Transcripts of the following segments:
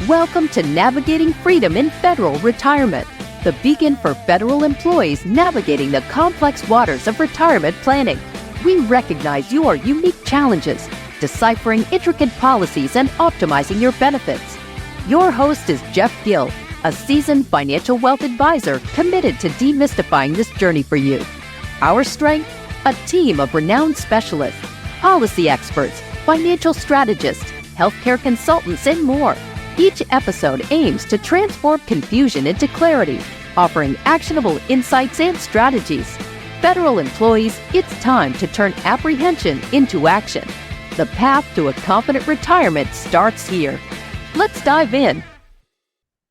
Welcome to Navigating Freedom in Federal Retirement, the beacon for federal employees navigating the complex waters of retirement planning. We recognize your unique challenges, deciphering intricate policies and optimizing your benefits. Your host is Jeff Gill, a seasoned financial wealth advisor committed to demystifying this journey for you. Our strength? A team of renowned specialists, policy experts, financial strategists, healthcare consultants, and more. Each episode aims to transform confusion into clarity, offering actionable insights and strategies. Federal employees, it's time to turn apprehension into action. The path to a confident retirement starts here. Let's dive in.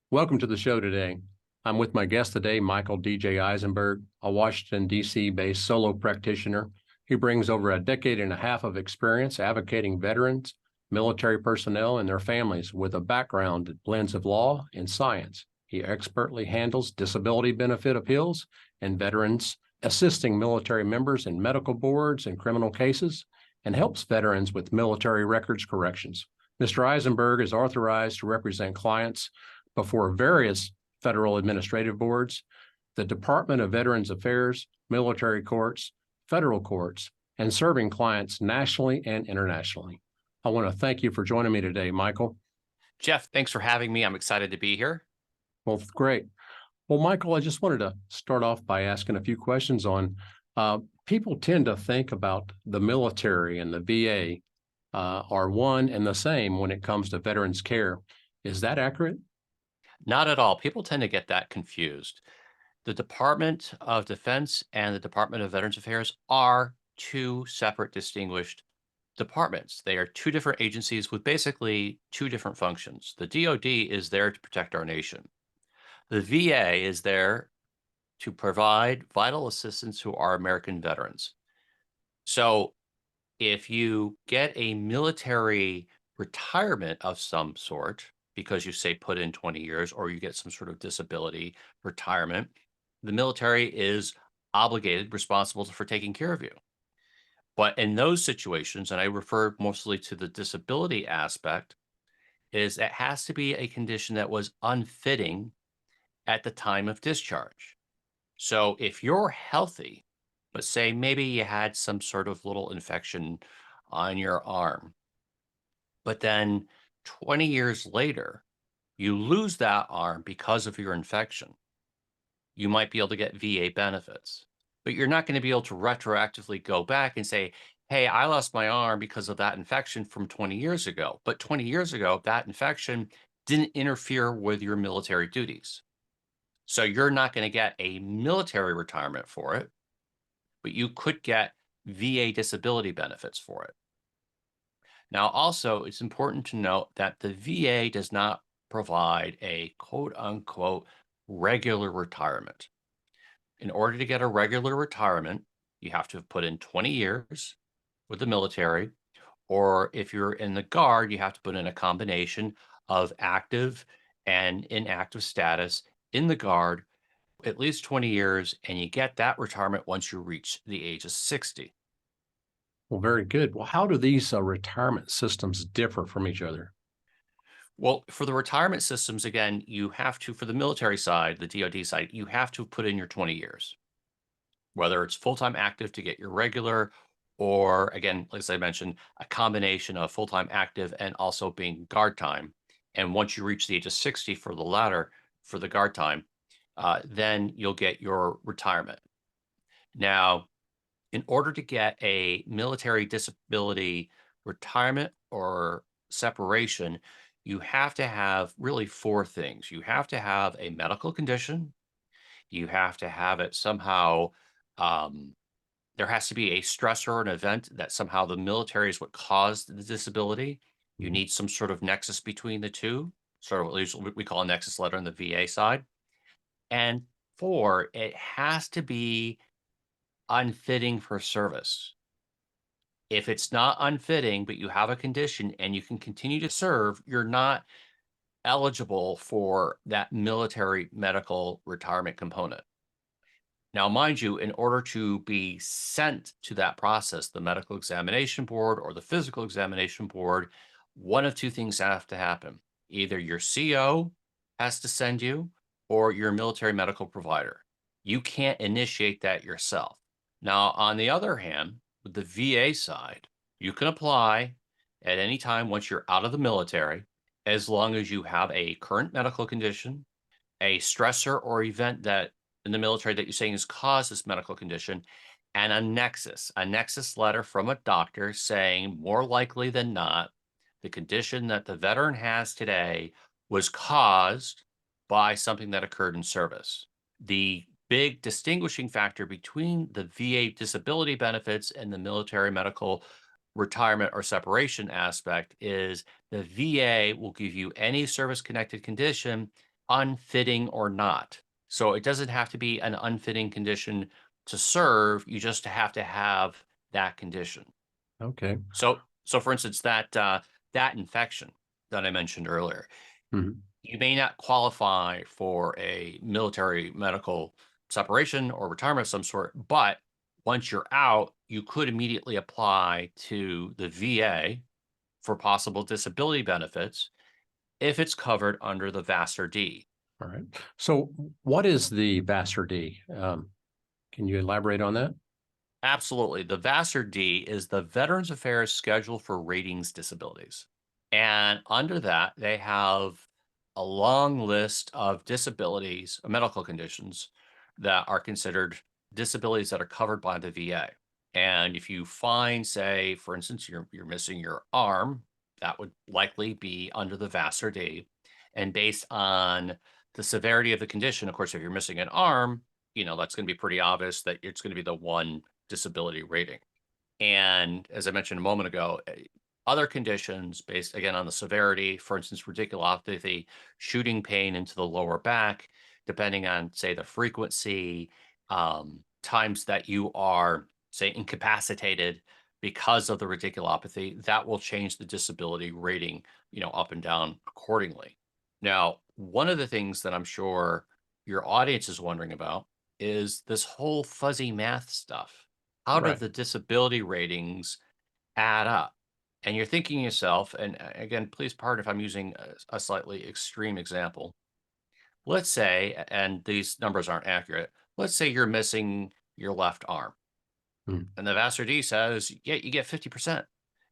Welcome to the show today. I'm with my guest today, Michael DJ Eisenberg, a Washington, D.C.-based solo practitioner. He brings over a decade and a half of experience advocating veterans, military personnel, and their families with a background that blends of law and science. He expertly handles disability benefit appeals and veterans, assisting military members in medical boards and criminal cases, and helps veterans with military records corrections. Mr. Eisenberg is authorized to represent clients before various federal administrative boards, the Department of Veterans Affairs, military courts, federal courts, and serving clients nationally and internationally. I want to thank you for joining me today, Michael. Jeff, thanks for having me. I'm excited to be here. Well, great. Well, Michael, I just wanted to start off by asking a few questions on people tend to think about the military and the VA are one and the same when it comes to veterans care. Is that accurate? Not at all. People tend to get that confused. The Department of Defense and the Department of Veterans Affairs are two separate, distinguished departments. They are two different agencies with basically two different functions. The DoD is there to protect our nation. The VA is there to provide vital assistance to our American veterans. So if you get a military retirement of some sort, because you say put in 20 years, or you get some sort of disability retirement, the military is obligated, responsible for taking care of you. But in those situations, and I refer mostly to the disability aspect, is it has to be a condition that was unfitting at the time of discharge. So if you're healthy, but say maybe you had some sort of little infection on your arm, but then 20 years later, you lose that arm because of your infection, you might be able to get VA benefits. But you're not going to be able to retroactively go back and say, hey, I lost my arm because of that infection from 20 years ago. But 20 years ago, that infection didn't interfere with your military duties. So you're not going to get a military retirement for it, but you could get VA disability benefits for it. Now, also, it's important to note that the VA does not provide a quote unquote regular retirement. In order to get a regular retirement, you have to have put in 20 years with the military, or if you're in the Guard, you have to put in a combination of active and inactive status in the Guard, at least 20 years, and you get that retirement once you reach the age of 60. Well, very good. Well, how do these retirement systems differ from each other? Well, for the retirement systems, again, you have to, for the military side, the DoD side, you have to put in your 20 years, whether it's full-time active to get your regular, or again, as I mentioned, a combination of full-time active and also being Guard time. And once you reach the age of 60 for the latter, for the Guard time, then you'll get your retirement. Now, in order to get a military disability retirement or separation, you have to have really four things. You have to have a medical condition. You have to have it somehow, there has to be a stressor or an event that somehow the military is what caused the disability. You need some sort of nexus between the two, sort of at least what we call a nexus letter on the VA side. And four, it has to be unfitting for service. If it's not unfitting, but you have a condition and you can continue to serve, you're not eligible for that military medical retirement component. Now, mind you, in order to be sent to that process, the medical examination board or the physical examination board, one of two things have to happen. Either your CO has to send you or your military medical provider. You can't initiate that yourself. Now, on the other hand, with the VA side, you can apply at any time once you're out of the military, as long as you have a current medical condition, a stressor or event that in the military that you're saying has caused this medical condition, and a nexus letter from a doctor saying more likely than not, the condition that the veteran has today was caused by something that occurred in service. The big distinguishing factor between the VA disability benefits and the military medical retirement or separation aspect is the VA will give you any service connected condition, unfitting or not. So it doesn't have to be an unfitting condition to serve. You just have to have that condition. Okay. So for instance, that infection that I mentioned earlier, Mhm. you may not qualify for a military medical separation or retirement of some sort, but once you're out, you could immediately apply to the VA for possible disability benefits if it's covered under the Vassar D. All right. So what is the Vassar D? Can you elaborate on that? Absolutely. The Vassar D is the Veterans Affairs Schedule for Ratings Disabilities. And under that, they have a long list of disabilities, medical conditions that are considered disabilities that are covered by the VA. And if you find, say, for instance, you're missing your arm, that would likely be under the Vassar D. And based on the severity of the condition, of course, if you're missing an arm, that's going to be pretty obvious that it's going to be the one disability rating. And as I mentioned a moment ago, other conditions based again on the severity, for instance, radiculopathy, shooting pain into the lower back, depending on, say, the frequency, times that you are, say, incapacitated because of the radiculopathy, that will change the disability rating, up and down accordingly. Now, one of the things that I'm sure your audience is wondering about is this whole fuzzy math stuff. How do Right. the disability ratings add up? And you're thinking yourself, and again, please pardon if I'm using a slightly extreme example. Let's say, and these numbers aren't accurate, let's say you're missing your left arm. Mm. And the Vassar D says, yeah, you get 50%.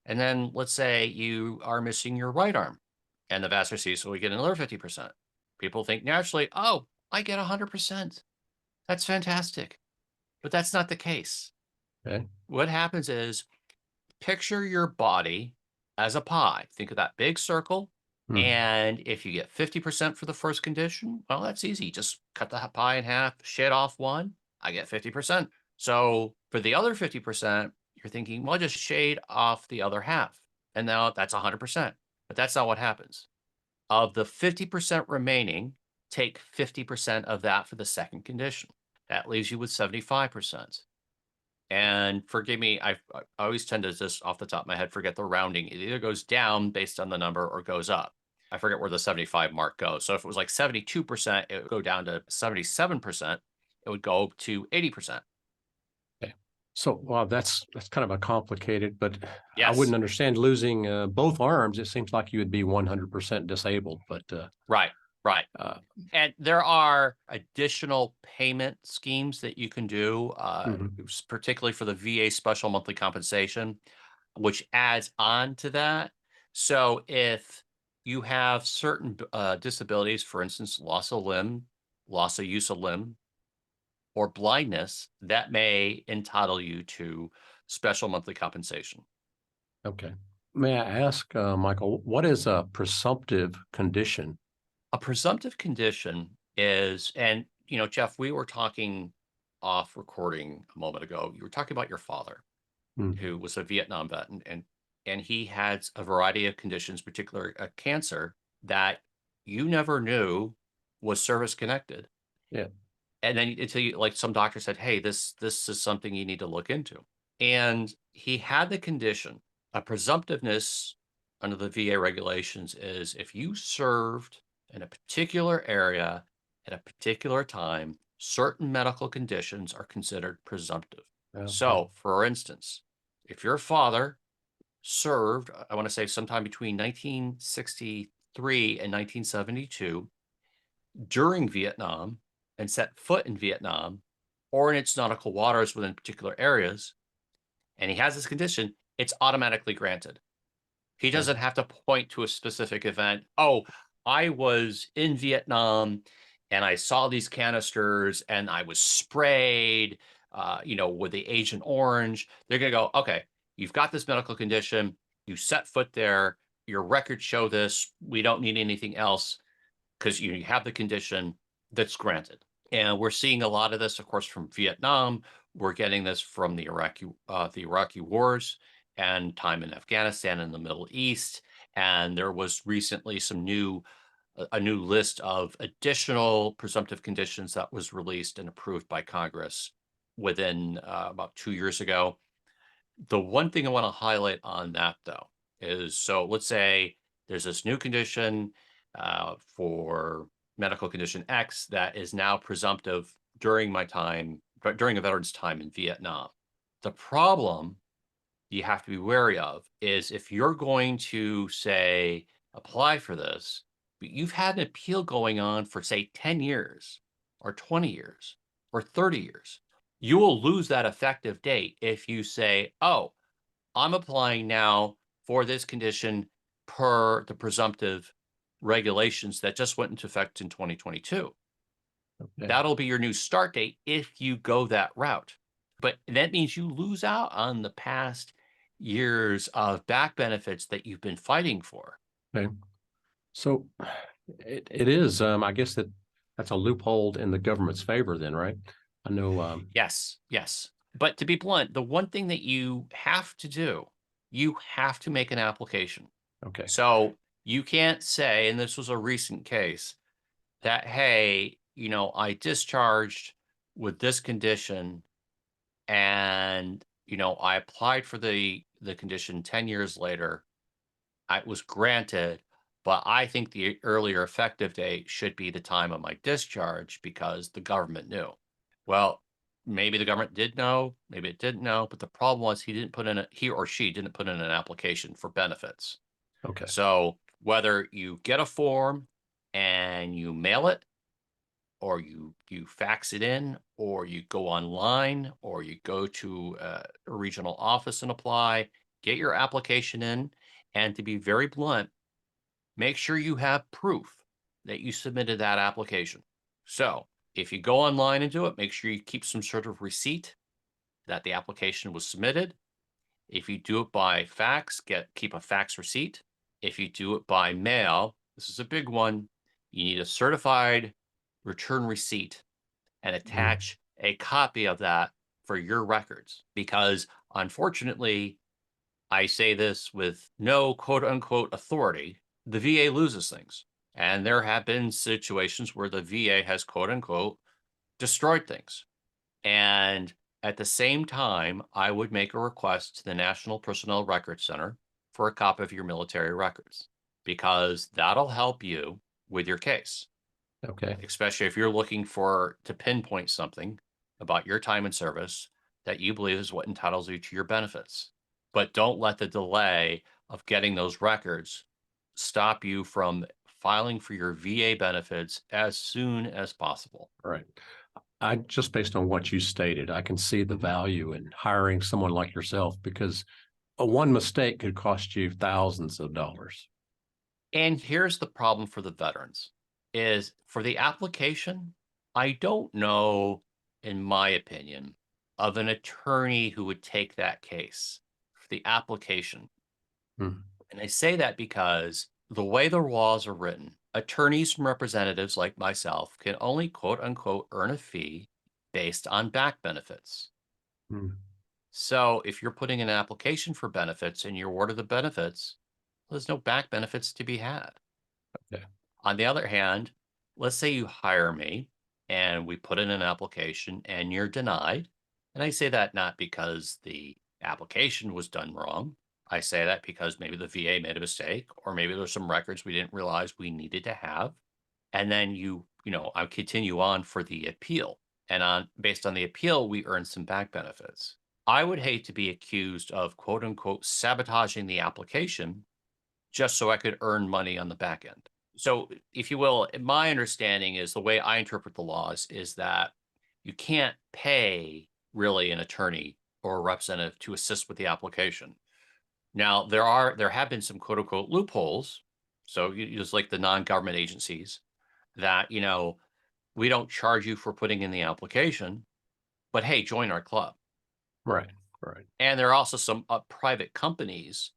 And then let's say you are missing your right arm. And the Vassar C, so we get another 50%. People think naturally, oh, I get 100%. That's fantastic. But that's not the case. Okay. What happens is picture your body as a pie. Think of that big circle. Mm. And if you get 50% for the first condition, well, that's easy. Just cut the pie in half, shade off one. I get 50%. So for the other 50%, you're thinking, well, just shade off the other half. And now that's 100%. But that's not what happens. Of the 50% remaining, take 50% of that for the second condition. That leaves you with 75%. And forgive me, I always tend to just off the top of my head forget the rounding. It either goes down based on the number or goes up. I forget where the 75 mark goes. So if it was like 72%, it would go down to 77%. It would go to 80%. Okay. So, wow, that's kind of a complicated, but I Yes. wouldn't understand losing both arms. It seems like you would be 100% disabled, but Right. Right. uh, And there are additional payment schemes that you can do, mhm. particularly for the VA special monthly compensation, which adds on to that. So if you have certain disabilities, for instance, loss of limb, loss of use of limb, or blindness, that may entitle you to special monthly compensation. Okay. May I ask, Michael, what is a presumptive condition? A presumptive condition is, and Jeff, we were talking off recording a moment ago. You were talking about your father, Mm. who was a Vietnam vet, and he had a variety of conditions, particularly a cancer that you never knew was service connected. Yeah. And then until you, like some doctor said, hey, this is something you need to look into. And he had the condition. A presumptiveness under the VA regulations is if you served in a particular area at a particular time, certain medical conditions are considered presumptive. Okay. So, for instance, if your father served, I want to say sometime between 1963 III in 1972 during Vietnam and set foot in Vietnam or in its nautical waters within particular areas, and he has this condition, it's automatically granted. He doesn't have to point to a specific event. Oh, I was in Vietnam and I saw these canisters and I was sprayed, with the Agent Orange. They're going to go, okay, you've got this medical condition. You set foot there. Your records show this. We don't need anything else because you have the condition that's granted. And we're seeing a lot of this, of course, from Vietnam. We're getting this from the Iraqi wars and time in Afghanistan and the Middle East. And there was recently a new list of additional presumptive conditions that was released and approved by Congress within about 2 years ago. The one thing I want to highlight on that, though, is so let's say there's this new condition for medical condition X that is now presumptive during a veteran's time in Vietnam. The problem you have to be wary of is if you're going to say apply for this, but you've had an appeal going on for say 10 years or 20 years or 30 years, you will lose that effective date if you say, oh, I'm applying now for this condition per the presumptive regulations that just went into effect in 2022. Okay. That'll be your new start date if you go that route. But that means you lose out on the past years of back benefits that you've been fighting for. Okay. So it is, I guess that's a loophole in the government's favor then, right? I know. Yes. But to be blunt, the one thing that you have to do, you have to make an application. Okay. So you can't say, and this was a recent case, that, hey, I discharged with this condition and, I applied for the condition 10 years later. I was granted, but I think the earlier effective date should be the time of my discharge because the government knew. Well, maybe the government did know, maybe it didn't know, but the problem was he or she didn't put in an application for benefits. Okay. So whether you get a form and you mail it, or you fax it in, or you go online, or you go to a regional office and apply, get your application in, and to be very blunt, make sure you have proof that you submitted that application. So if you go online and do it, make sure you keep some sort of receipt that the application was submitted. If you do it by fax, keep a fax receipt. If you do it by mail, this is a big one, you need a certified return receipt and attach a copy of that for your records. Because unfortunately, I say this with no quote unquote authority, the VA loses things. And there have been situations where the VA has quote unquote destroyed things. And at the same time, I would make a request to the National Personnel Records Center for a copy of your military records, because that'll help you with your case. Okay. Especially if you're looking to pinpoint something about your time in service that you believe is what entitles you to your benefits. But don't let the delay of getting those records stop you from filing for your VA benefits as soon as possible. Right. I just based on what you stated, I can see the value in hiring someone like yourself because one mistake could cost you thousands of dollars. And here's the problem for the veterans is for the application, I don't know, in my opinion, of an attorney who would take that case for the application. And I say that because the way the laws are written, attorneys and representatives like myself can only quote unquote earn a fee based on back benefits. So if you're putting in an application for benefits and you're awarded the benefits, there's no back benefits to be had. Okay. On the other hand, let's say you hire me and we put in an application and you're denied. And I say that not because the application was done wrong. I say that because maybe the VA made a mistake, or maybe there's some records we didn't realize we needed to have. And then I continue on for the appeal. And based on the appeal, we earn some back benefits. I would hate to be accused of quote unquote sabotaging the application just so I could earn money on the back end. So, if you will, my understanding is the way I interpret the laws is that you can't pay really an attorney or a representative to assist with the application. Now, there have been some quote unquote loopholes. So, just like the non-government agencies that, we don't charge you for putting in the application, but hey, join our club. Right. Right. And there are also some private companies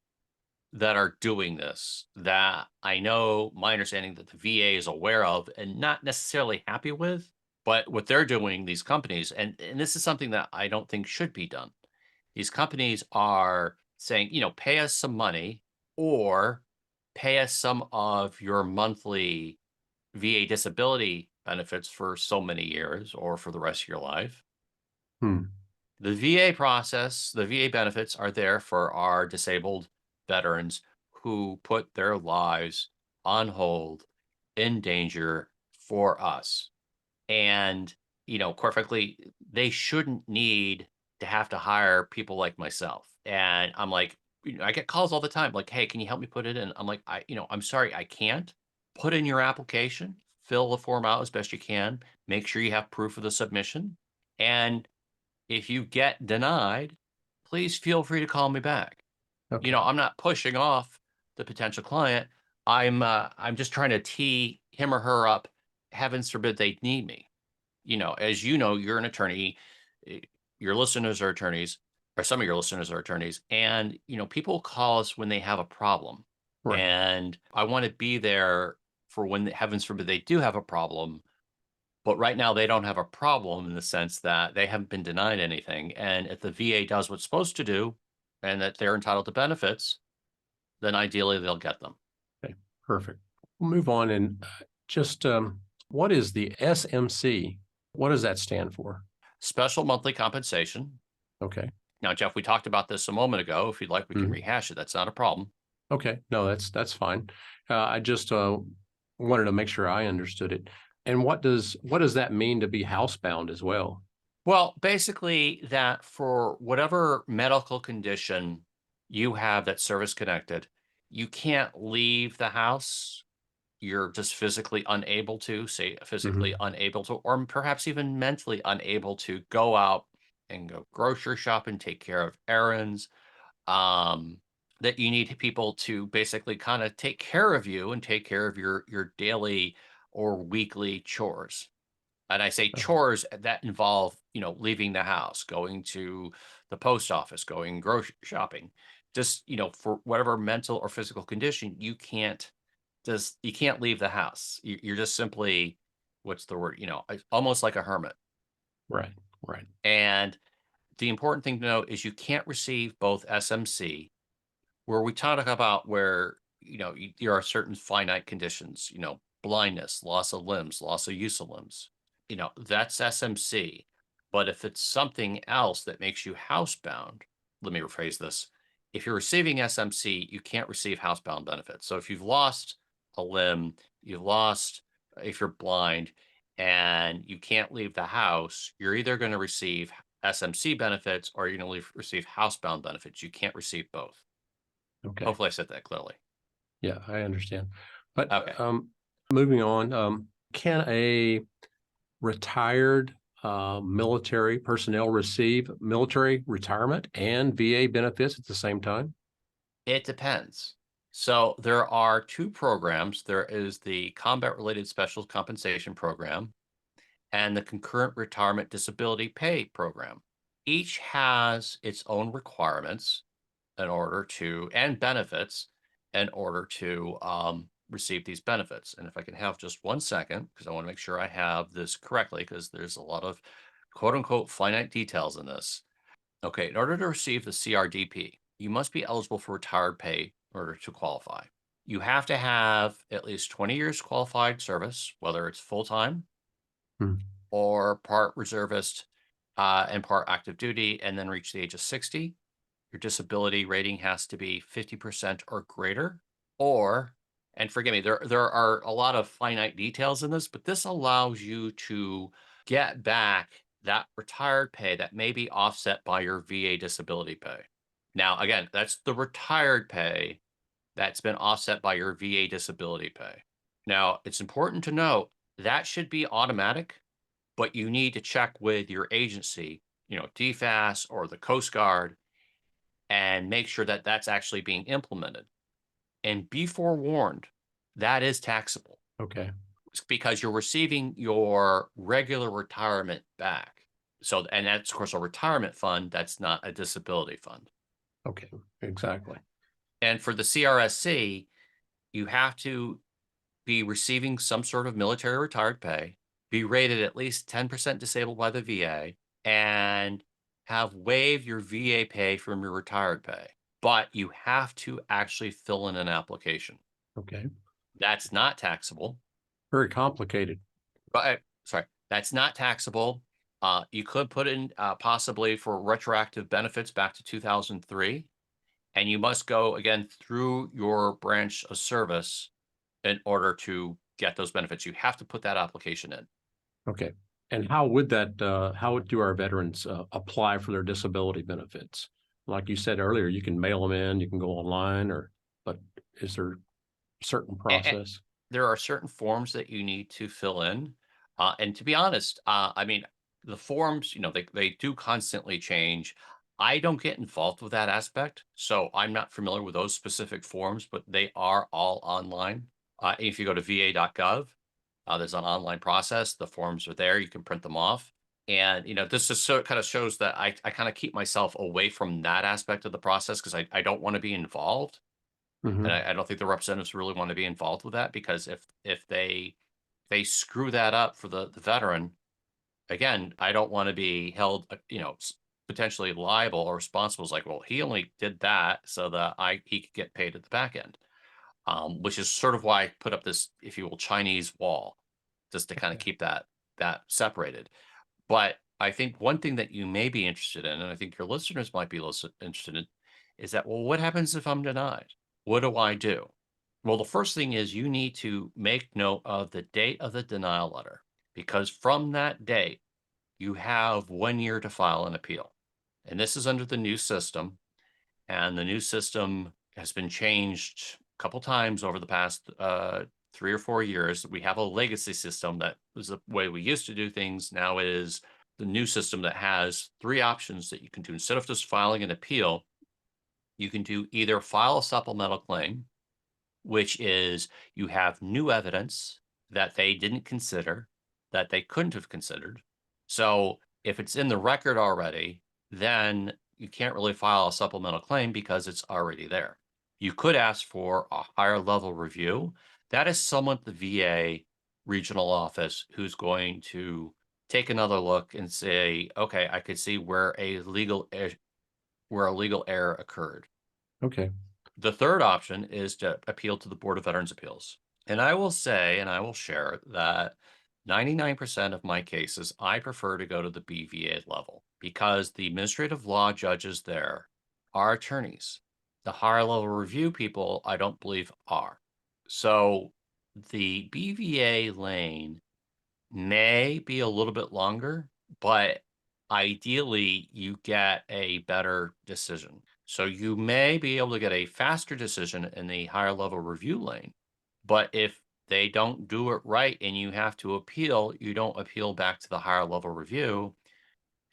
that are doing this that I know my understanding that the VA is aware of and not necessarily happy with, but what they're doing, these companies, and this is something that I don't think should be done. These companies are saying, pay us some money or pay us some of your monthly VA disability benefits for so many years or for the rest of your life. Hmm. The VA process, the VA benefits are there for our disabled veterans who put their lives on hold in danger for us. And, quite frankly, they shouldn't need to have to hire people like myself. And I'm like, I get calls all the time like, hey, can you help me put it in? I'm like, I'm sorry, I can't. Put in your application, fill the form out as best you can, make sure you have proof of the submission. And if you get denied, please feel free to call me back. Okay. I'm not pushing off the potential client. I'm just trying to tee him or her up. Heavens forbid they need me. As you know, you're an attorney. eh, Your listeners are attorneys, or some of your listeners are attorneys, and people call us when they have a problem, Right. and I want to be there for when, heavens forbid, they do have a problem. But right now, they don't have a problem in the sense that they haven't been denied anything. And if the VA does what's supposed to do and that they're entitled to benefits, then ideally they'll get them. Okay. Perfect. We'll move on and just what is the SMC? What does that stand for? Special monthly compensation. Okay. Now, Jeff, we talked about this a moment ago. If you'd like, we can Mhm. rehash it. That's not a problem. Okay. No, that's fine. I just wanted to make sure I understood it. And what does that mean to be housebound as well? Well, basically, that for whatever medical condition you have that's service connected, you can't leave the house. You're just physically unable to, say, physically Mhm. unable to, or perhaps even mentally unable to go out and go grocery shopping, take care of errands. Um, that you need people to basically kind of take care of you and take care of your daily or weekly chores. And I say Okay. chores that involve, leaving the house, going to the post office, going grocery shopping, just, for whatever mental or physical condition, you can't leave the house. You're just simply, what's the word? Almost like a hermit. Right. Right. And the important thing to know is you can't receive both SMC, where we talk about where, there are certain finite conditions, blindness, loss of limbs, loss of use of limbs, that's SMC. But if it's something else that makes you housebound, let me rephrase this. If you're receiving SMC, you can't receive housebound benefits. So if you've lost a limb, if you're blind and you can't leave the house, you're either going to receive SMC benefits or you're going to receive housebound benefits. You can't receive both. Okay. Hopefully I said that clearly. Yeah, I understand. But Okay. moving on, can a retired military personnel receive military retirement and VA benefits at the same time? It depends. So there are two programs. There is the Combat Related Special Compensation Program and the Concurrent Retirement Disability Pay Program. Each has its own requirements and benefits in order to receive these benefits. And if I can have just 1 second, because I want to make sure I have this correctly, because there's a lot of quote unquote finite details in this. Okay, in order to receive the CRDP, you must be eligible for retired pay in order to qualify. You have to have at least 20 years qualified service, whether it's full time Hmm. or part reservist and part active duty, and then reach the age of 60. Your disability rating has to be 50% or greater, or, and forgive me, there are a lot of finite details in this, but this allows you to get back that retired pay that may be offset by your VA disability pay. Now, again, that's the retired pay. that's been offset by your VA disability pay. Now, it's important to note that should be automatic, but you need to check with your agency, DFAS or the Coast Guard, and make sure that that's actually being implemented. And be forewarned, that is taxable. Okay. It's because you're receiving your regular retirement back. So, and that's of course a retirement fund. That's not a disability fund. Okay. Exactly. And for the CRSC, you have to be receiving some sort of military retired pay, be rated at least 10% disabled by the VA, and have waived your VA pay from your retired pay. But you have to actually fill in an application. Okay. That's not taxable. Very complicated. But sorry, that's not taxable. You could put in possibly for retroactive benefits back to 2003, and you must go again through your branch of service in order to get those benefits. You have to put that application in. Okay. And how would do our veterans apply for their disability benefits? Like you said earlier, you can mail them in, you can go online, but is there a certain process? There are certain forms that you need to fill in. And to be honest, I mean, the forms, they do constantly change. I don't get involved with that aspect, so I'm not familiar with those specific forms, but they are all online. If you go to va.gov, there's an online process. The forms are there. You can print them off. And, this just kind of shows that I kind of keep myself away from that aspect of the process because I don't want to be involved. And Mhm. I don't think the representatives really want to be involved with that because if they screw that up for the veteran, again, I don't want to be held, potentially liable or responsible. It's like, well, he only did that so that he could get paid at the back end, which is sort of why I put up this, if you will, Chinese wall, just to kind of Okay. keep that separated. But I think one thing that you may be interested in, and I think your listeners might be interested in, is that, well, what happens if I'm denied? What do I do? Well, the first thing is you need to make note of the date of the denial letter, because from that date, you have 1 year to file an appeal. And this is under the new system. And the new system has been changed a couple times over the past 3 or 4 years. We have a legacy system that was the way we used to do things. Now it is the new system that has three options that you can do. Instead of just filing an appeal, you can do either file a supplemental claim, which is you have new evidence that they didn't consider, that they couldn't have considered. So if it's in the record already, then you can't really file a supplemental claim because it's already there. You could ask for a higher level review. That is someone at the VA regional office who's going to take another look and say, okay, I could see where a legal error occurred. Okay. The third option is to appeal to the Board of Veterans Appeals. And I will say, and I will share that 99% of my cases, I prefer to go to the BVA level because the administrative law judges there are attorneys. The higher level review people, I don't believe are. So the BVA lane may be a little bit longer, but ideally you get a better decision. So you may be able to get a faster decision in the higher level review lane. But if they don't do it right and you have to appeal, you don't appeal back to the higher level review,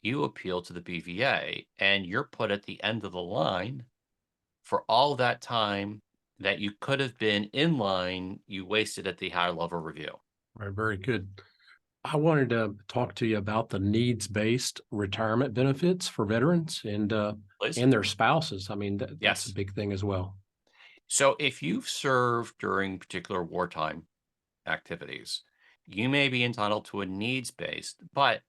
you appeal to the BVA and you're put at the end of the line for all that time that you could have been in line, you wasted at the higher level review. All right, very good. I wanted to talk to you about the needs-based retirement benefits for veterans and Please. and their spouses. I mean, that's a Yes. big thing as well. So if you've served during particular wartime activities, you may be entitled to a needs based, but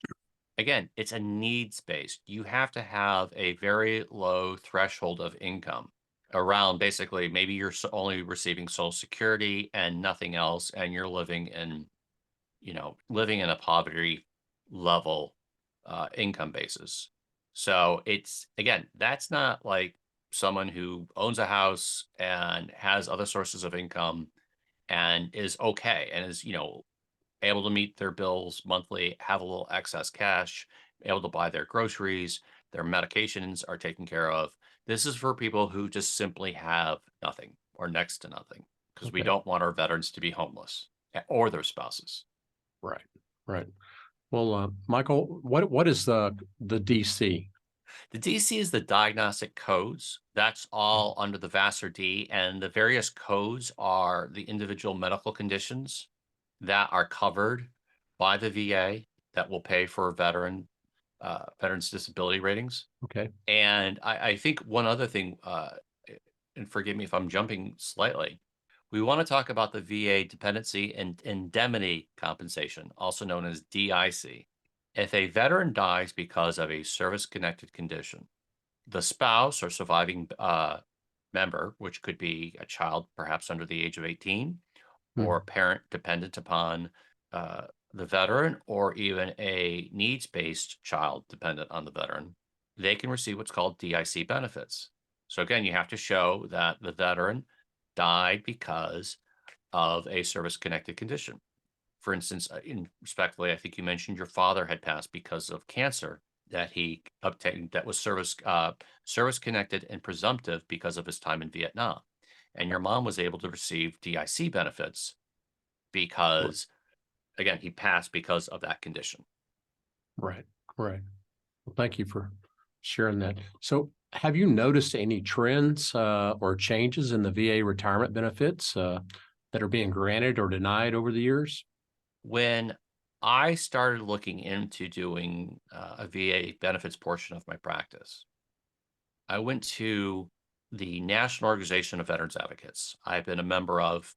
again, it's a needs based. You have to have a very low threshold of income around basically maybe you're only receiving Social Security and nothing else, and you're living in a poverty level income basis. So it's again, that's not like someone who owns a house and has other sources of income and is okay and is, able to meet their bills monthly, have a little excess cash, able to buy their groceries, their medications are taken care of. This is for people who just simply have nothing. or next to nothing, because we Okay. don't want our veterans to be homeless or their spouses. Right. Right. Well, Michael, what is the DC? The DC is the diagnostic codes. That's all under the VASR D, and the various codes are the individual medical conditions that are covered by the VA that will pay for veterans disability ratings. Okay. And I think one other thing, and forgive me if I'm jumping slightly, we want to talk about the VA dependency and indemnity compensation, also known as DIC. If a veteran dies because of a service-connected condition, the spouse or surviving member, which could be a child perhaps under the age of 18, or a parent dependent upon the veteran, or even a needs-based child dependent on the veteran, they can receive what's called DIC benefits. So again, you have to show that the veteran died because of a service-connected condition. For instance, respectfully, I think you mentioned your father had passed because of cancer that he obtained that was service connected and presumptive because of his time in Vietnam. And your mom was able to receive DIC benefits because, again, he passed because of that condition. Right. Right. Well, thank you for sharing that. So have you noticed any trends or changes in the VA retirement benefits that are being granted or denied over the years? When I started looking into doing a VA benefits portion of my practice, I went to the National Organization of Veterans Advocates. I've been a member of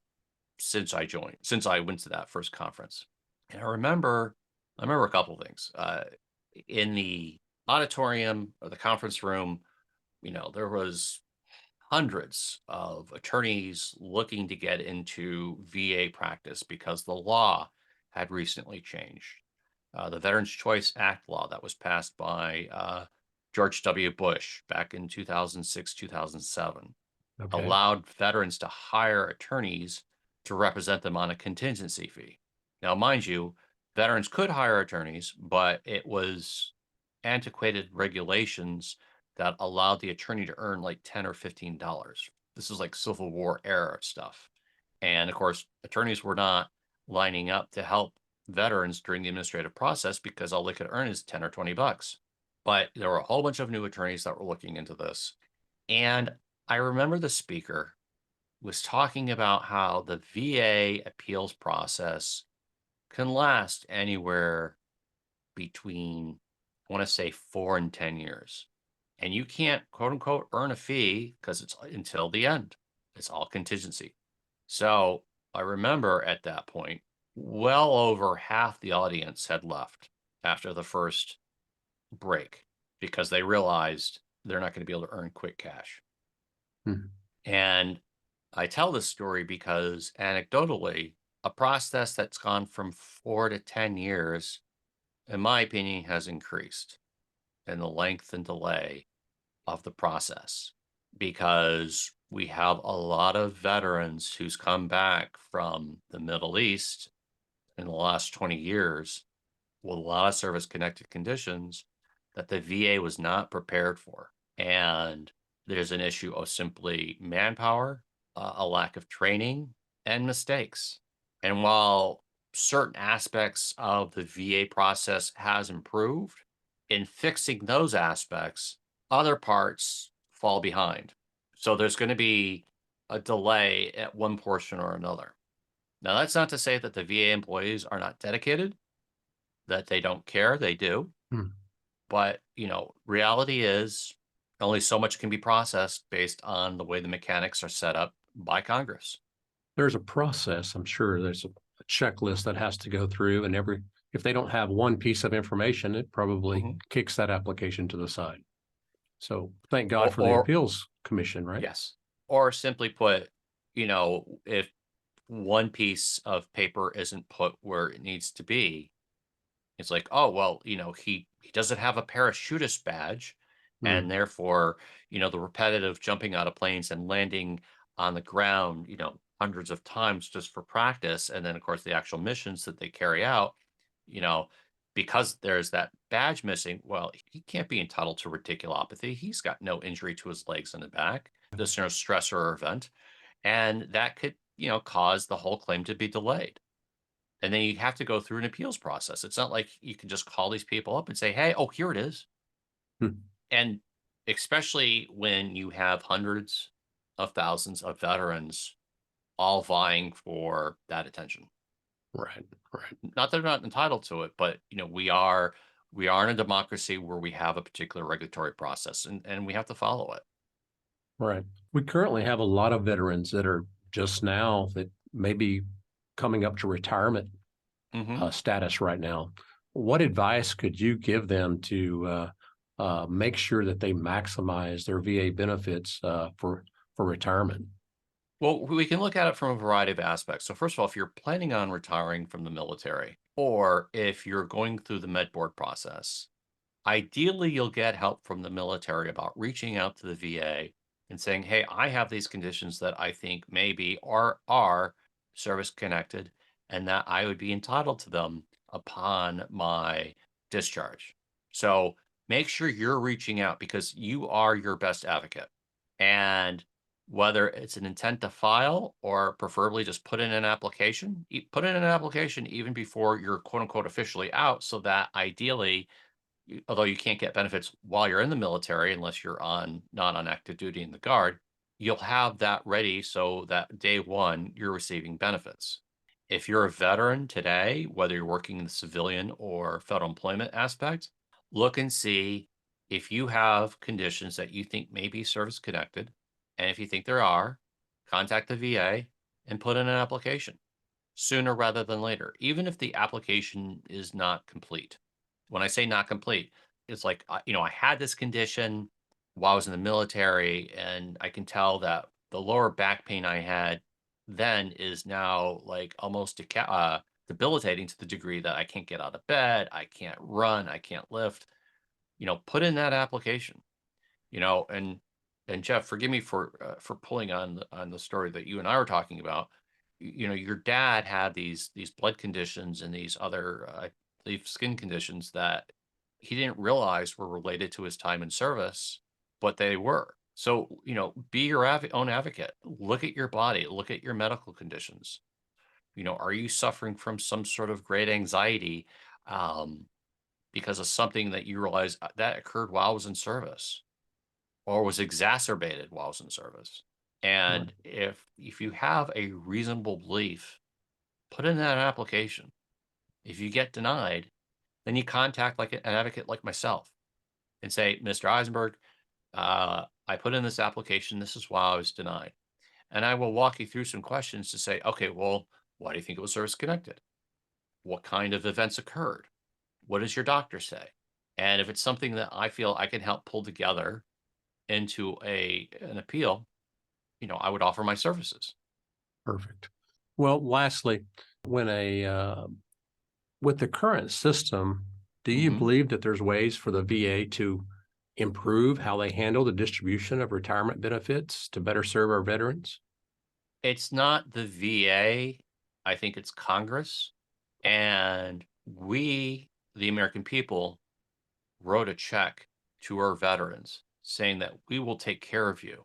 since I went to that first conference. And I remember a couple of things. In the auditorium or the conference room, there was hundreds of attorneys looking to get into VA practice because the law had recently changed. The Veterans Choice Act law that was passed by George W. Bush back in 2006, 2007 Okay. allowed veterans to hire attorneys to represent them on a contingency fee. Now, mind you, veterans could hire attorneys, but it was antiquated regulations that allowed the attorney to earn like $10 or $15. This is like Civil War era stuff. And of course, attorneys were not lining up to help veterans during the administrative process because all they could earn is 10 or 20 bucks. But there were a whole bunch of new attorneys that were looking into this. And I remember the speaker was talking about how the VA appeals process can last anywhere between, I want to say, 4 and 10 years. And you can't, quote unquote, earn a fee because it's until the end. It's all contingency. So I remember at that point, well over half the audience had left after the first break because they realized they're not going to be able to earn quick cash. And I tell this story because anecdotally, a process that's gone from 4 to 10 years, in my opinion, has increased in the length and delay of the process because we have a lot of veterans who's come back from the Middle East in the last 20 years with a lot of service connected conditions that the VA was not prepared for. And there's an issue of simply manpower, a lack of training, and mistakes. And while certain aspects of the VA process has improved, in fixing those aspects, other parts fall behind. So there's going to be a delay at one portion or another. Now, that's not to say that the VA employees are not dedicated, that they don't care. They do. But, reality is only so much can be processed based on the way the mechanics are set up by Congress. There's a process. I'm sure there's a checklist that has to go through, and if they don't have one piece of information, it probably kicks that application to the side. So thank God for the appeals commission, right? Yes. Or simply put, if one piece of paper isn't put where it needs to be, it's like, oh, well, he doesn't have a parachutist badge. And therefore, the repetitive jumping out of planes and landing on the ground, hundreds of times just for practice. And then, of course, the actual missions that they carry out, because there's that badge missing, well, he can't be entitled to radiculopathy. He's got no injury to his legs and the back. There's no stressor or event. And that could, cause the whole claim to be delayed. And then you have to go through an appeals process. It's not like you can just call these people up and say, hey, oh, here it is. Hmm. And especially when you have hundreds of thousands of veterans all vying for that attention. Right, right, Not that they're not entitled to it, but we are in a democracy where we have a particular regulatory process, and we have to follow it. right. We currently have a lot of veterans that are just now that may be coming up to retirement Hmm. status right now. What advice could you give them to make sure that they maximize their VA benefits for retirement? Well, we can look at it from a variety of aspects. So, first of all, if you're planning on retiring from the military, or if you're going through the med board process, ideally you'll get help from the military about reaching out to the VA and saying, hey, I have these conditions that I think maybe are service connected and that I would be entitled to them upon my discharge. So make sure you're reaching out because you are your best advocate. And whether it's an intent to file or preferably just put in an application, put in an application even before you're quote unquote officially out so that ideally although you can't get benefits while you're in the military unless you're not on active duty in the guard, you'll have that ready so that day one you're receiving benefits. If you're a veteran today, whether you're working in the civilian or federal employment aspect, look and see if you have conditions that you think may be service connected. And if you think there are, contact the VA and put in an application sooner rather than later, even if the application is not complete. When I say not complete, it's like, I had this condition while I was in the military, and I can tell that the lower back pain I had then is now like almost debilitating to the degree that I can't get out of bed, I can't run, I can't lift. Put in that application. You know, and Jeff, forgive me for pulling on the story that you and I were talking about. Your dad had these blood conditions and these other I believe skin conditions that he didn't realize were related to his time in service, but they were. So, be your own advocate. Look at your body, look at your medical conditions. Are you suffering from some sort of great anxiety um, because of something that you realize that occurred while I was in service? Or was exacerbated while I was in service. Right. And if you have a reasonable belief, put in that application. If you get denied, then you contact like an advocate like myself and say, Mr. Eisenberg, I put in this application. This is why I was denied. And I will walk you through some questions to say, okay, well, why do you think it was service connected? What kind of events occurred? What does your doctor say? And if it's something that I feel I can help pull together into an appeal, I would offer my services. Perfect. Well, lastly, when with the current system, do you Hmm. believe that there's ways for the VA to improve how they handle the distribution of retirement benefits to better serve our veterans? It's not the VA. I think it's Congress. And we, the American people, wrote a check to our veterans saying that we will take care of you.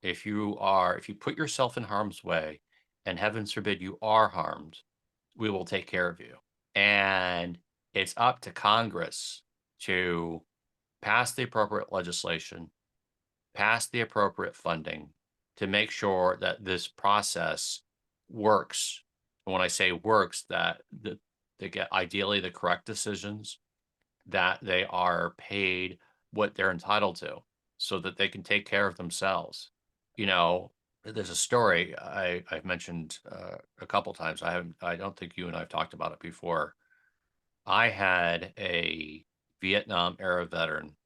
If you put yourself in harm's way, and heavens forbid you are harmed, we will take care of you. And it's up to Congress to pass the appropriate legislation, pass the appropriate funding to make sure that this process works. And when I say works, that they get ideally the correct decisions, that they are paid what they're entitled to so that they can take care of themselves. There's a story I've mentioned a couple times. I don't think you and I've talked about it before. I had a Vietnam era veteran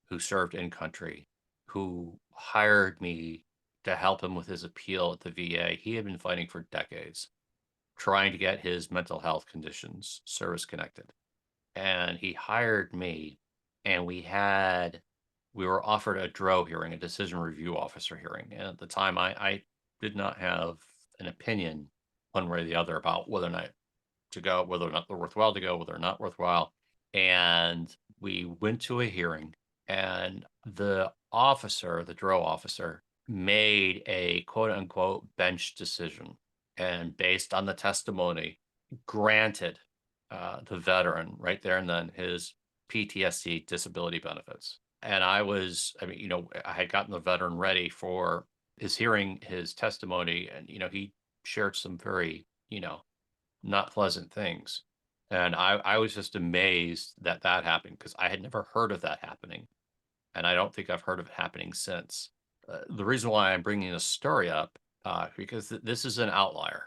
who served in country who hired me to help him with his appeal at the VA. He had been fighting for decades, trying to get his mental health conditions service connected. And he hired me, and we were offered a DRO hearing, a decision review officer hearing. And at the time, I did not have an opinion one way or the other about whether or not to go, whether or not they're worthwhile to go, whether or not worthwhile. And we went to a hearing, and the DRO officer, made a quote unquote bench decision, and based on the testimony, granted the veteran right there and then his PTSD disability benefits. And I mean, I had gotten the veteran ready for his hearing his testimony, and, he shared some very, not pleasant things. And I was just amazed that that happened, because I had never heard of that happening. And I don't think I've heard of it happening since. The reason why I'm bringing this story up, because this is an outlier.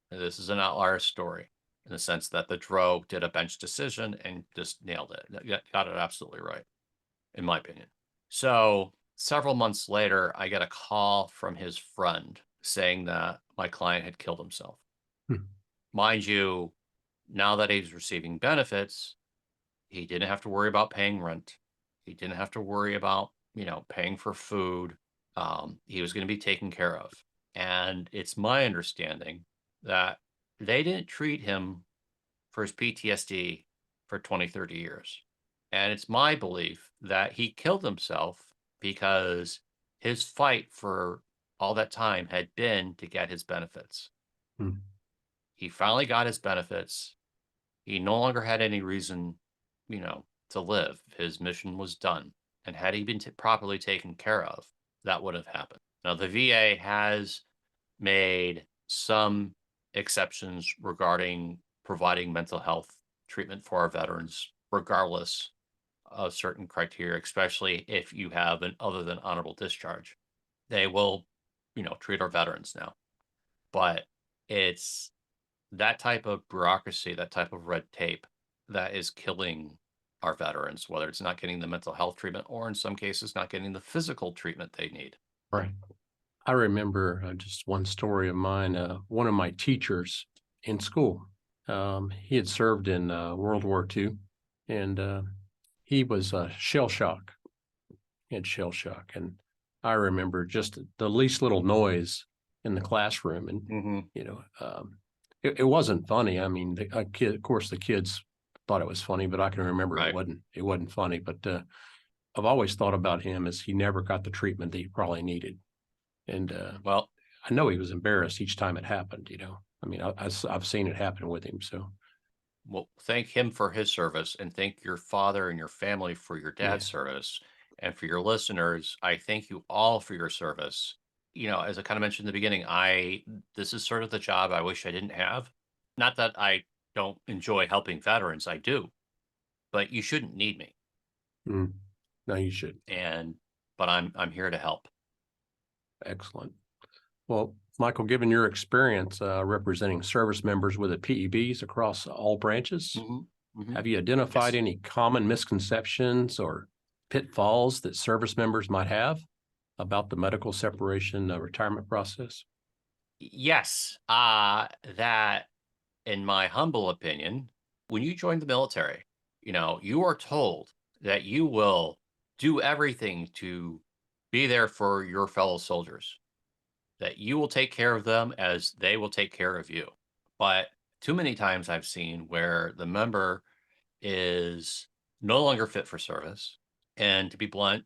This is an outlier story in the sense that the DRO did a bench decision and just nailed it. Got it absolutely right, in my opinion. So several months later, I get a call from his friend saying that my client had killed himself. Hmm. Mind you, now that he's receiving benefits, he didn't have to worry about paying rent. He didn't have to worry about, paying for food. He was going to be taken care of. And it's my understanding that they didn't treat him for his PTSD for 20, 30 years. And it's my belief that he killed himself because his fight for all that time had been to get his benefits. Hmm. He finally got his benefits. He no longer had any reason, to live. His mission was done. And had he been properly taken care of, that would have happened. Now, the VA has made some exceptions regarding providing mental health treatment for our veterans, regardless of certain criteria, especially if you have an other than honorable discharge. They will, treat our veterans now. But it's that type of bureaucracy, that type of red tape that is killing our veterans, whether it's not getting the mental health treatment or in some cases not getting the physical treatment they need. Right. I remember just one story of mine. One of my teachers in school, he had served in World War II, and he was shell shock. He had shell shock, and I remember just the least little noise in the classroom, and it wasn't funny. I mean, of course, the kids thought it was funny, but I can remember Right. It wasn't funny. But I've always thought about him as he never got the treatment that he probably needed. And Well, I know he was embarrassed each time it happened. I mean, I've seen it happen with him. So thank him for his service, and thank your father and your family for your yeah, dad's service. And for your listeners, I thank you all for your service. As I kind of mentioned in the beginning, this is sort of the job I wish I didn't have. Not that I don't enjoy helping veterans, I do, but you shouldn't need me. mm, no, you should. But I'm here to help. Excellent. Well, Michael, given your experience representing service members with the PEBs across all branches, have you identified Yes. any common misconceptions or pitfalls that service members might have about the medical separation retirement process? Yes. That, in my humble opinion, when you join the military, you are told that you will do everything to be there for your fellow soldiers, that you will take care of them as they will take care of you. But too many times I've seen where the member is no longer fit for service, and to be blunt,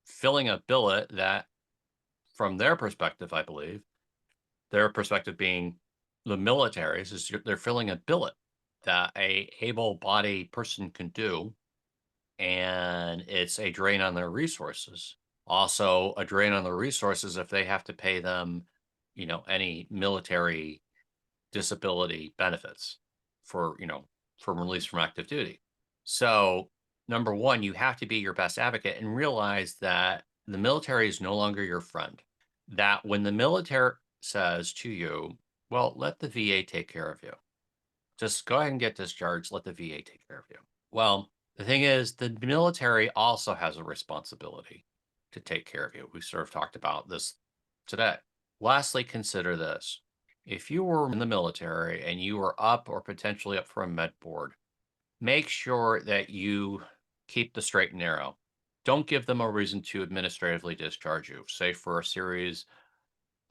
filling a billet that, from their perspective, I believe, their perspective being the military's, is they're filling a billet that a able-bodied person can do, and it's a drain on their resources. Also, a drain on their resources if they have to pay them, any military disability benefits for, from release from active duty. So, number one, you have to be your best advocate and realize that the military is no longer your friend. That when the military says to you, well, let the VA take care of you. Just go ahead and get discharged. Let the VA take care of you. Well, the thing is, the military also has a responsibility to take care of you. We sort of talked about this today. Lastly, consider this. If you were in the military and you were up or potentially up for a med board, make sure that you keep the straight and narrow. Don't give them a reason to administratively discharge you, say for a series,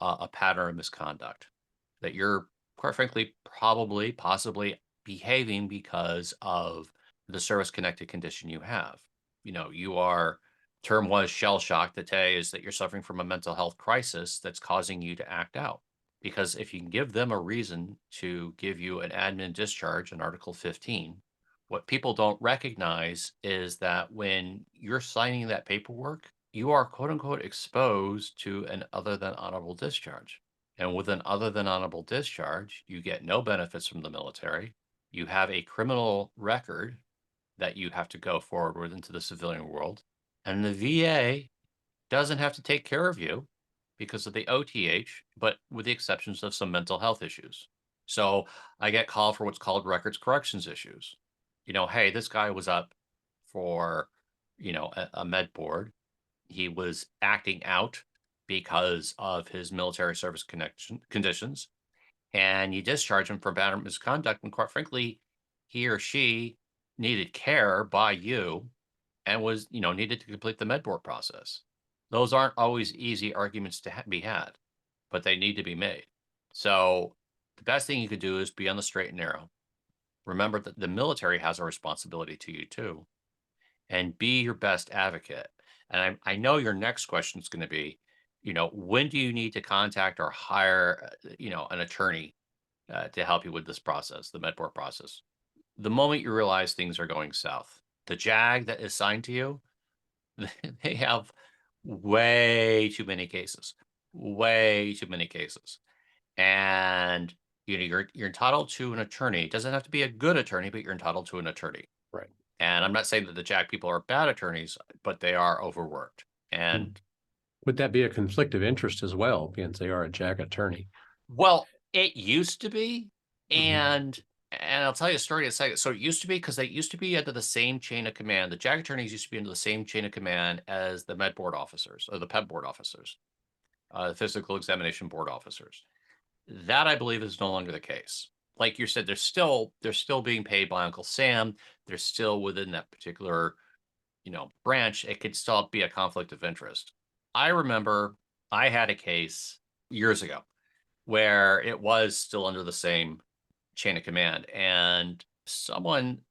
a pattern of misconduct that you're, quite frankly, probably, possibly behaving because of the service connected condition you have. You are term was shell shock. Today is that you're suffering from a mental health crisis that's causing you to act out. Because if you can give them a reason to give you an admin discharge in Article 15, what people don't recognize is that when you're signing that paperwork, you are quote unquote exposed to an other than honorable discharge. And with an other than honorable discharge, you get no benefits from the military. You have a criminal record that you have to go forward with into the civilian world. And the VA doesn't have to take care of you because of the OTH, but with the exceptions of some mental health issues. So I get called for what's called records corrections issues. Hey, this guy was up for, a med board. He was acting out because of his military service conditions, and you discharge him for bad misconduct. And quite frankly, he or she needed care by you and was, needed to complete the med board process. Those aren't always easy arguments to be had, but they need to be made. So the best thing you could do is be on the straight and narrow. Remember that the military has a responsibility to you too, and be your best advocate. And I know your next question is going to be, when do you need to contact or hire, an attorney to help you with this process, the med board process? The moment you realize things are going south. The JAG that is signed to you, they have way too many cases, way too many cases. And you're entitled to an attorney. It doesn't have to be a good attorney, but you're entitled to an attorney. Right. And I'm not saying that the JAG people are bad attorneys, but they are overworked. And would that be a conflict of interest as well, because they are a JAG attorney? Well, it used to be, and I'll tell you a story in a second. So it used to be because they used to be under the same chain of command. The JAG attorneys used to be under the same chain of command as the med board officers or the PEB board officers, the physical examination board officers. That I believe is no longer the case. Like you said, they're still being paid by Uncle Sam. They're still within that particular, branch. It could still be a conflict of interest. I remember I had a case years ago where it was still under the same chain of command, and someone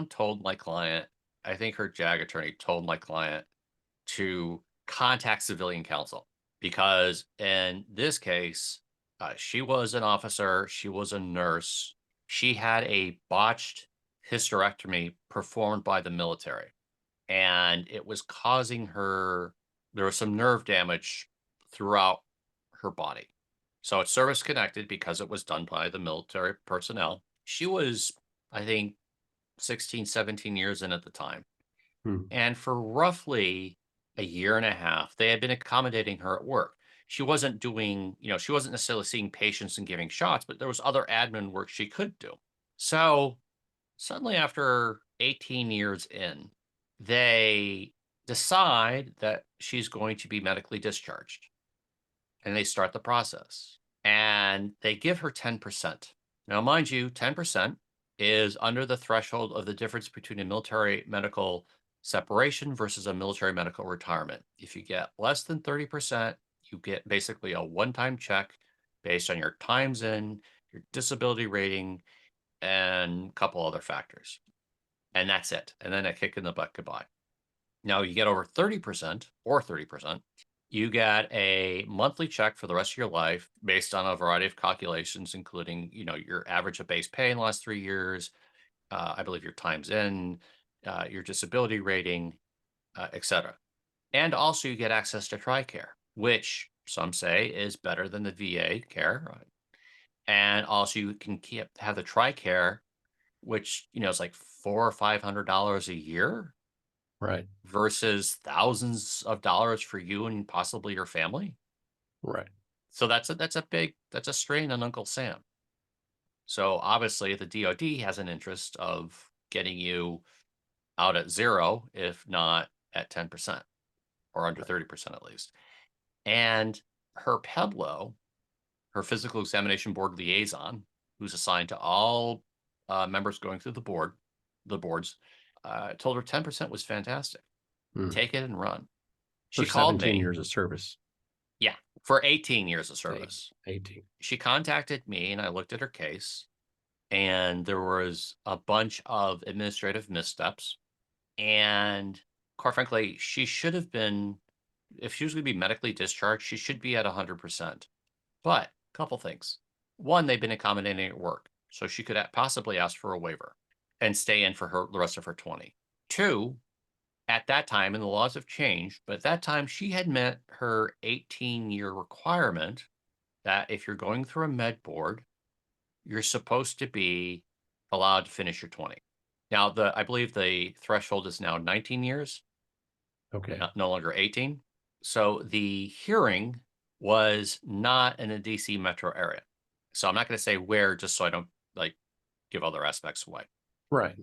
told my client, I think her JAG attorney told my client to contact civilian counsel, because in this case, she was an officer, she was a nurse, she had a botched hysterectomy performed by the military, and it was causing her, there was some nerve damage throughout her body. So it's service connected because it was done by the military personnel. She was, I think, 16, 17 years in at the time. And for roughly a year and a half, they had been accommodating her at work. She wasn't doing, she wasn't necessarily seeing patients and giving shots, but there was other admin work she could do. So suddenly after 18 years in, they decide that she's going to be medically discharged. And they start the process. And they give her 10%. Now, mind you, 10% is under the threshold of the difference between a military medical separation versus a military medical retirement. If you get less than 30%, you get basically a one-time check based on your times in, your disability rating, and a couple other factors. And that's it. And then a kick in the butt goodbye. Now, you get over 30% or 30%, you get a monthly check for the rest of your life based on a variety of calculations, including, your average of base pay in the last 3 years, I believe your times in, your disability rating, et cetera. And also you get access to TRICARE, which some say is better than the VA care. And also you can have the TRICARE, which, is like $400 or $500 a year. Right. Versus thousands of dollars for you and possibly your family. Right. So that's a strain on Uncle Sam. So obviously the DoD has an interest of getting you out at zero, if not at 10% or under 30% at least. And her PEBLO, her physical examination board liaison, who's assigned to all members going through the boards, told her 10% was fantastic. Take it and run. She called me. 17 years of service. Yeah, for 18 years of service. 18. She contacted me and I looked at her case, and there was a bunch of administrative missteps. And quite frankly, she should have been, if she was going to be medically discharged, she should be at 100%. But a couple things. One, they've been accommodating at work, so she could possibly ask for a waiver and stay in for the rest of her 20. Two, at that time, and the laws have changed, but at that time, she had met her 18-year requirement that if you're going through a med board, you're supposed to be allowed to finish your 20. Now, I believe the threshold is now 19 years. Okay. No longer 18. So the hearing was not in the DC metro area. So I'm not going to say where, just so I don't give other aspects away. Right.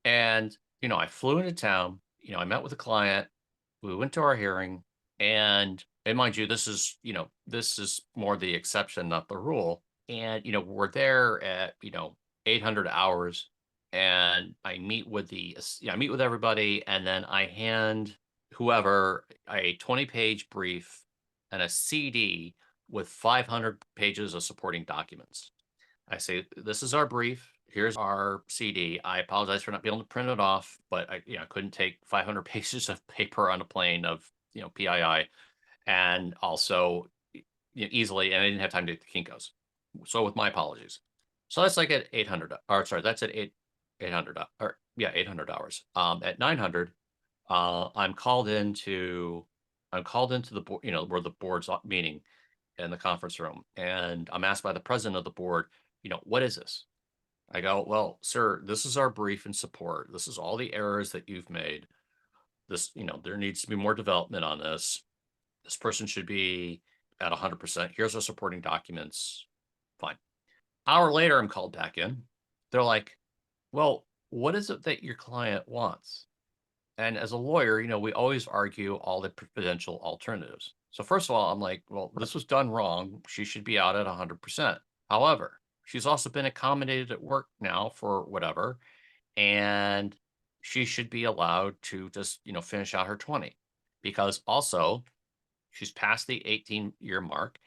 And, I flew into town, I met with a client, we went to our hearing, and mind you, this is more the exception, not the rule. And, we're there at, 800 hours, and I meet with everybody, and then I hand whoever a 20-page brief and a CD with 500 pages of supporting documents. I say, this is our brief. Here's our CD. I apologize for not being able to print it off, but I couldn't take 500 pages of paper on a plane of, PII, and also easily, and I didn't have time to get the Kinkos. So with my apologies. So that's at 800, or sorry, that's at 800, or yeah, 800 hours. At 900, I'm called into the board, where the board's meeting in the conference room, and I'm asked by the president of the board, what is this? I go, well, sir, this is our brief in support. This is all the errors that you've made. This, there needs to be more development on this. This person should be at 100%. Here's our supporting documents. Fine. Hour later, I'm called back in. They're like, well, what is it that your client wants? And as a lawyer, we always argue all the potential alternatives. So first of all, I'm like, well, this was done wrong. She should be out at 100%. However, she's also been accommodated at work now for whatever, and she should be allowed to just, finish out her 20, because also she's past the 18-year mark.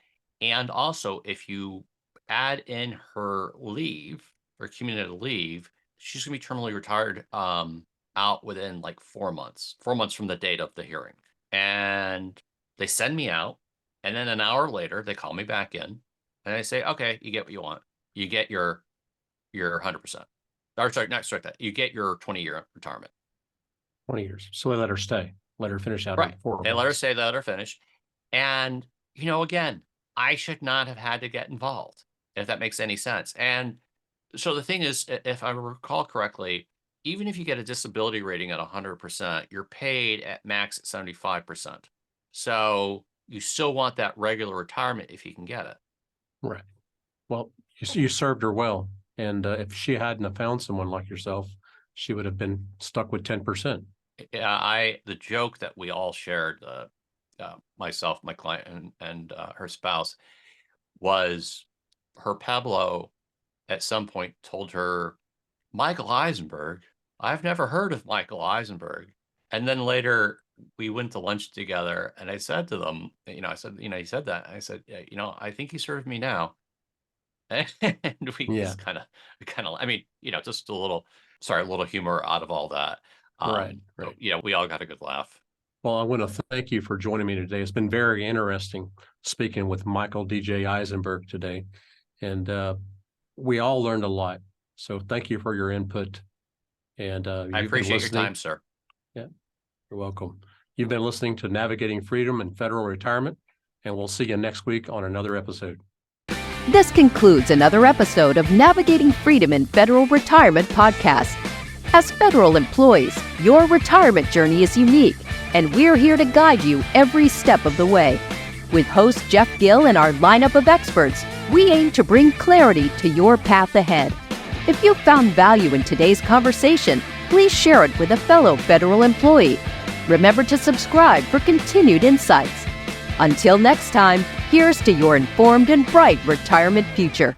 And also, if you add in her leave, or accumulated leave, she's going to be terminally retired out within 4 months from the date of the hearing. And they send me out, and then an hour later, they call me back in, and I say, okay, you get what you want. You get your 100%. Or sorry, not strike that. You get your 20-year retirement. 20 years. So they let her stay. Let her finish out. Right. In 4 They months. let her stay, let her finish. And, again, I should not have had to get involved, if that makes any sense. And so the thing is, if I recall correctly, even if you get a disability rating at 100%, you're paid at max at 75%. So you still want that regular retirement if you can get it. Right. Well, you served her well. And if she hadn't have found someone like yourself, she would have been stuck with 10%. Yeah, the joke that we all shared, myself, my client, and her spouse, was her Pablo at some point told her, Michael Eisenberg, I've never heard of Michael Eisenberg. And then later we went to lunch together, and I said to them, I said, he said that. I said, yeah, I think he served me now. And we just kind of, I mean, just a little humor out of all that. Right. But, we all got a good laugh. Well, I want to thank you for joining me today. It's been very interesting speaking with Michael DJ Eisenberg today. And we all learned a lot. So thank you for your input. And I appreciate your time, sir. Yeah, you're welcome. You've been listening to Navigating Freedom and Federal Retirement, and we'll see you next week on another episode. This concludes another episode of Navigating Freedom in Federal Retirement podcast. As federal employees, your retirement journey is unique, and we're here to guide you every step of the way. With host Jeff Gill and our lineup of experts, we aim to bring clarity to your path ahead. If you found value in today's conversation, please share it with a fellow federal employee. Remember to subscribe for continued insights. Until next time, here's to your informed and bright retirement future.